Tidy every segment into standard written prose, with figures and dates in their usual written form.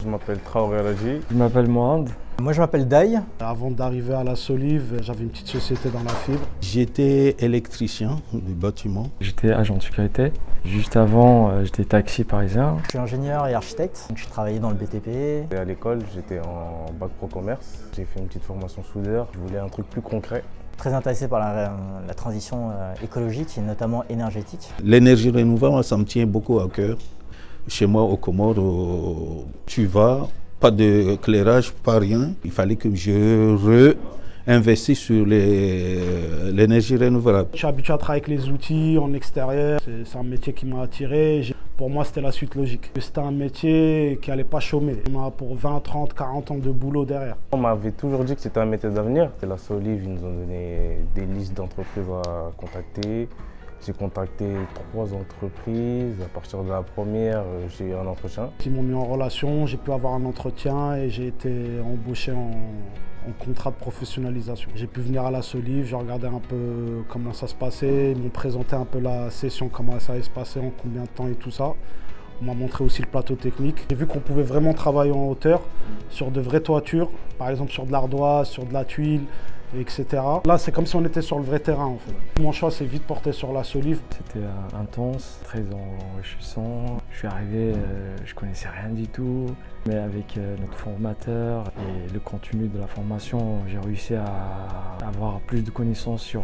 Je m'appelle Traoré Radji. Je m'appelle Mohand. Moi je m'appelle Daï. Avant d'arriver à la Solive, j'avais une petite société dans la fibre. J'étais électricien du bâtiment. J'étais agent de sécurité. Juste avant, j'étais taxi parisien. Je suis ingénieur et architecte. Je travaillais dans le BTP. Et à l'école, j'étais en bac pro commerce. J'ai fait une petite formation soudeur. Je voulais un truc plus concret. Très intéressé par la transition écologique et notamment énergétique. L'énergie renouvelable, ça me tient beaucoup à cœur. Chez moi, au Comores, tu vas, pas d'éclairage, pas rien. Il fallait que je réinvestisse sur l'énergie renouvelable. Je suis habitué à travailler avec les outils en extérieur. C'est un métier qui m'a attiré. Pour moi, c'était la suite logique. C'était un métier qui n'allait pas chômer. On a pour 20, 30, 40 ans de boulot derrière. On m'avait toujours dit que c'était un métier d'avenir. La Solive, ils nous ont donné des listes d'entreprises à contacter. J'ai contacté 3 entreprises. À partir de la première, j'ai eu un entretien. Ils m'ont mis en relation, j'ai pu avoir un entretien et j'ai été embauché en contrat de professionnalisation. J'ai pu venir à la Solive, j'ai regardé un peu comment ça se passait. Ils m'ont présenté un peu la session, comment ça allait se passer, en combien de temps et tout ça. On m'a montré aussi le plateau technique. J'ai vu qu'on pouvait vraiment travailler en hauteur sur de vraies toitures, par exemple sur de l'ardoise, sur de la tuile, etc. Là, c'est comme si on était sur le vrai terrain en fait. Mon choix s'est vite porté sur la Solive. C'était intense, très enrichissant. Je suis arrivé, je connaissais rien du tout, mais avec notre formateur et le contenu de la formation, j'ai réussi à avoir plus de connaissances sur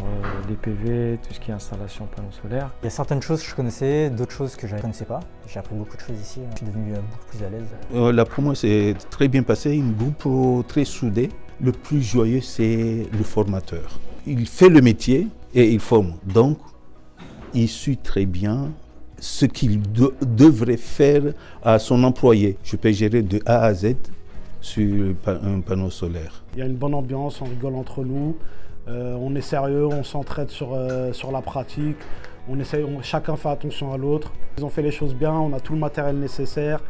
les PV, tout ce qui est installation panneaux solaires. Il y a certaines choses que je connaissais, d'autres choses que je ne connaissais pas. J'ai appris beaucoup de choses ici. Je suis devenu beaucoup plus à l'aise. La promo s'est très bien passée, un groupe très soudé. Le plus joyeux, c'est le formateur. Il fait le métier et il forme. Donc, il suit très bien ce qu'il devrait faire à son employé. Je peux gérer de A à Z sur un panneau solaire. Il y a une bonne ambiance, on rigole entre nous. On est sérieux, on s'entraide sur la pratique. Chacun fait attention à l'autre. Ils ont fait les choses bien, on a tout le matériel nécessaire.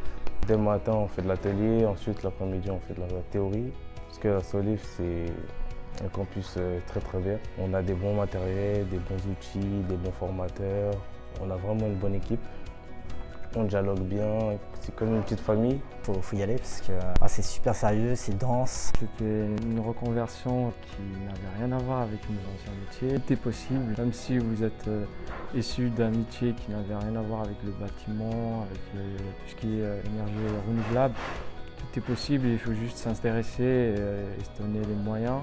Dès le matin, on fait de l'atelier. Ensuite, l'après-midi, on fait de la théorie. Parce que la Solive, c'est un campus très bien. On a des bons matériels, des bons outils, des bons formateurs. On a vraiment une bonne équipe. On dialogue bien, c'est comme une petite famille. Faut y aller parce que c'est super sérieux, c'est dense. C'était une reconversion qui n'avait rien à voir avec mes anciens métiers. Tout est possible, même si vous êtes issu d'un métier qui n'avait rien à voir avec le bâtiment, avec tout ce qui est énergie renouvelable. Tout est possible, il faut juste s'intéresser et se donner les moyens.